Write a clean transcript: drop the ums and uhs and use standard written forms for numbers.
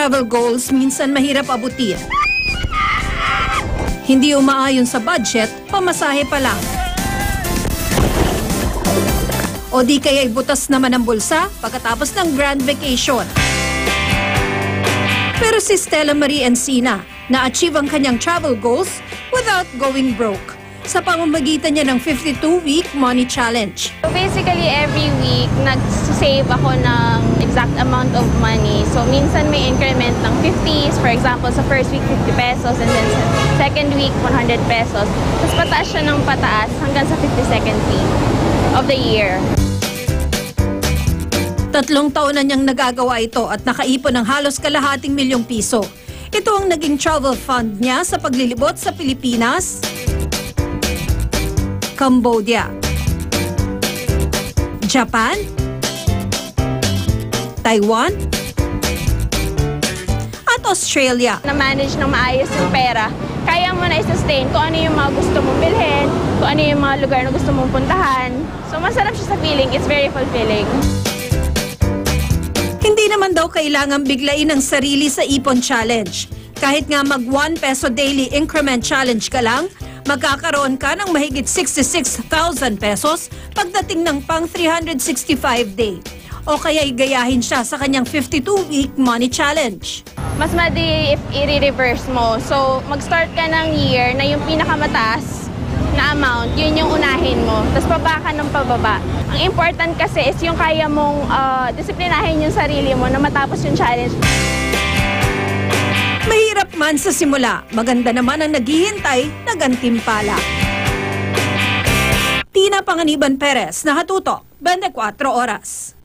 travel goals minsan mahirap abutin. Hindi umaayon sa budget, pamasahe pa lang. O di kaya'y butas naman ang bulsa pagkatapos ng grand vacation. Pero si Stella Marie Encina, na-achieve ang kanyang travel goals without going broke sa pamamagitan niya ng 52-week money challenge. So basically, every week, nag-save ako ng exact amount of money. So minsan may increment ng 50s. For example, sa first week, 50 pesos. And then sa second week, 100 pesos. Tapos pataas siya ng pataas hanggang sa 52nd week of the year. 3 taon na niyang nagagawa ito at nakaipon ng halos kalahating milyong piso. Ito ang naging travel fund niya sa paglilibot sa Pilipinas, Cambodia, Japan, Taiwan, at Australia. Na-manage ng maayos yung pera, kaya mo na i-sustain kung ano yung mga gusto mong bilhin, kung ano yung mga lugar na gusto mong puntahan. So masarap siya sa feeling, it's very fulfilling. Hindi naman daw kailangang biglain ang sarili sa ipon challenge. Kahit nga mag 1 peso daily increment challenge ka lang, magkakaroon ka ng mahigit 66,000 pesos pagdating ng pang 365 day. O kaya'y gayahin siya sa kanyang 52-week money challenge. Mas madi if i-reverse mo. So mag-start ka ng year na yung pinakamataas na amount, yun yung unahin mo. Tapos pababa ka ng pababa. Ang important kasi is yung kaya mong disiplinahin yung sarili mo na matapos yung challenge. Mahirap man sa simula, maganda naman ang naghihintay na gantimpala. Tina Panganiban Perez, Nakatutok, 24 Oras.